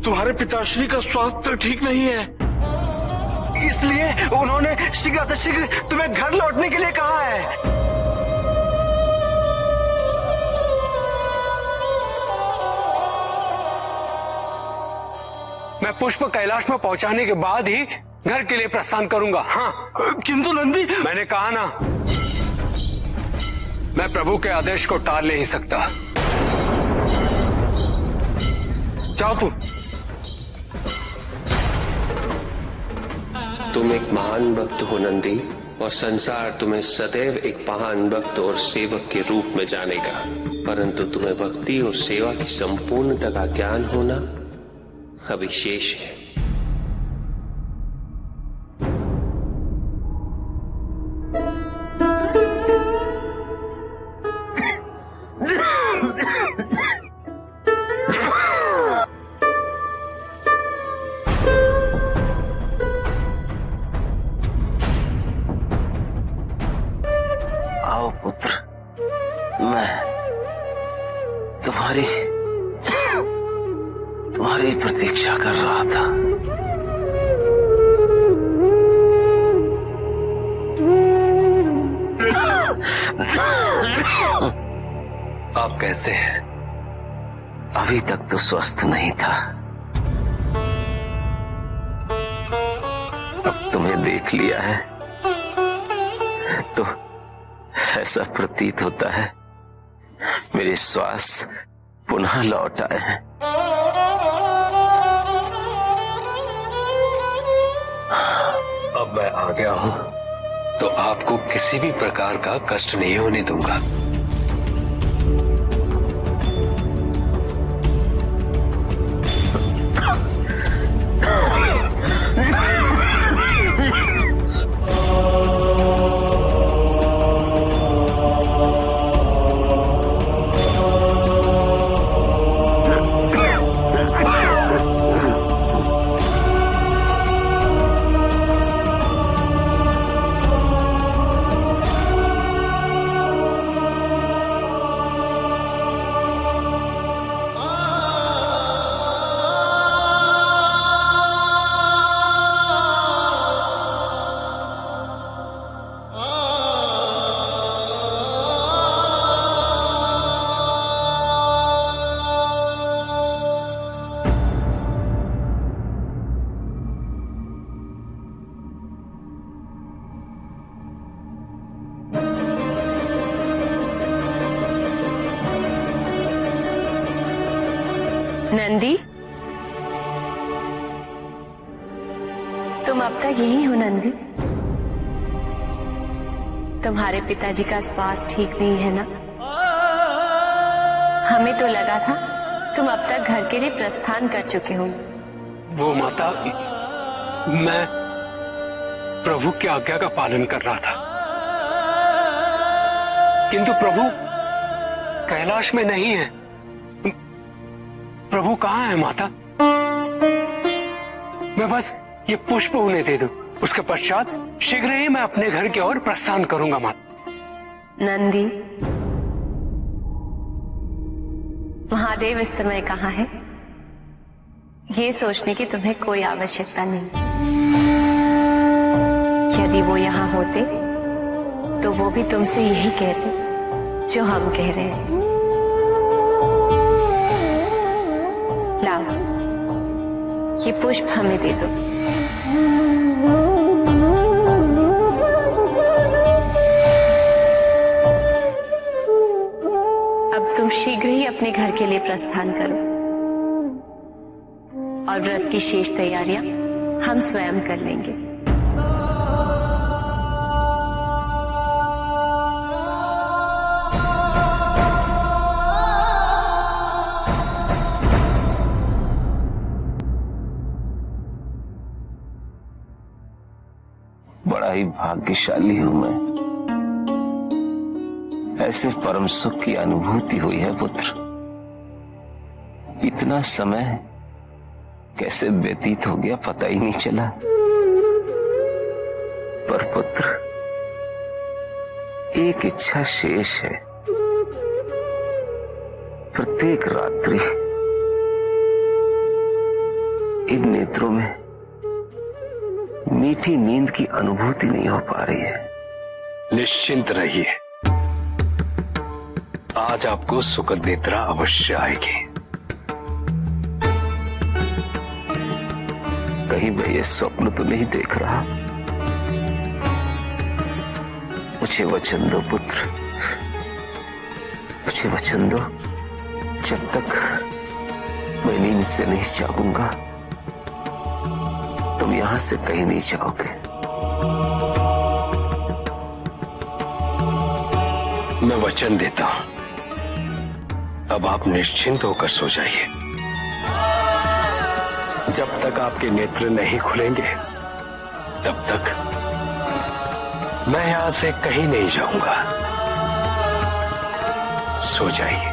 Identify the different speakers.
Speaker 1: तुम्हारे पिताश्री का स्वास्थ्य ठीक नहीं है, इसलिए उन्होंने शीघ्र तुम्हें घर लौटने के लिए कहा है।
Speaker 2: मैं पुष्प कैलाश में पहुंचाने के बाद ही घर के लिए प्रस्थान करूंगा। हाँ,
Speaker 1: किंतु नंदी,
Speaker 2: मैंने कहा ना, मैं प्रभु के आदेश को टाल नहीं सकता। जाओ
Speaker 3: तुम एक महान भक्त हो नंदी, और संसार तुम्हें सदैव एक महान भक्त और सेवक के रूप में जानेगा। परंतु तुम्हें भक्ति और सेवा की संपूर्णता का ज्ञान होना अभी शेष है।
Speaker 4: आओ पुत्र, मैं तुम्हारी प्रतीक्षा कर रहा था।
Speaker 2: आप कैसे हैं?
Speaker 4: अभी तक तो स्वस्थ नहीं था, अब तुम्हें देख लिया है तो ऐसा प्रतीत होता है मेरे श्वास पुनः लौट आए हैं।
Speaker 2: अब मैं आ गया हूं तो आपको किसी भी प्रकार का कष्ट नहीं होने दूंगा।
Speaker 5: नंदी, तुम अब तक यही हो नंदी? तुम्हारे पिताजी का स्वास्थ्य ठीक नहीं है ना? हमें तो लगा था तुम अब तक घर के लिए प्रस्थान कर चुके हो।
Speaker 2: वो माता, मैं प्रभु की आज्ञा का पालन कर रहा था, किंतु प्रभु कैलाश में नहीं है। प्रभु कहाँ है माता? मैं बस ये पुष्प उन्हें दे दूं, उसके पश्चात शीघ्र ही मैं अपने घर की ओर प्रस्थान करूंगा माता।
Speaker 5: नंदी, महादेव इस समय कहाँ है, ये सोचने की तुम्हें कोई आवश्यकता नहीं। यदि वो यहाँ होते तो वो भी तुमसे यही कहते जो हम कह रहे हैं। लाओ, ये पुष्प हमें दे दो। अब तुम शीघ्र ही अपने घर के लिए प्रस्थान करो और व्रत की शेष तैयारियां हम स्वयं कर लेंगे।
Speaker 4: बड़ा ही भाग्यशाली हूं मैं, ऐसे परम सुख की अनुभूति हुई है पुत्र। इतना समय कैसे व्यतीत हो गया पता ही नहीं चला। पर पुत्र, एक इच्छा शेष है। प्रत्येक रात्रि इन नेत्रों में मीठी नींद की अनुभूति नहीं हो पा रही है।
Speaker 2: निश्चिंत रहिए, आज आपको सुखद निद्रा अवश्य आएगी।
Speaker 4: कहीं मैं ये स्वप्न तो नहीं देख रहा? मुझे वचन दो पुत्र, मुझे वचन दो, जब तक मैं नींद से नहीं जागूंगा तुम यहां से कहीं नहीं जाओगे।
Speaker 2: मैं वचन देता हूं, अब आप निश्चिंत होकर सो जाइए। जब तक आपके नेत्र नहीं खुलेंगे तब तक मैं यहां से कहीं नहीं जाऊंगा। सो जाइए।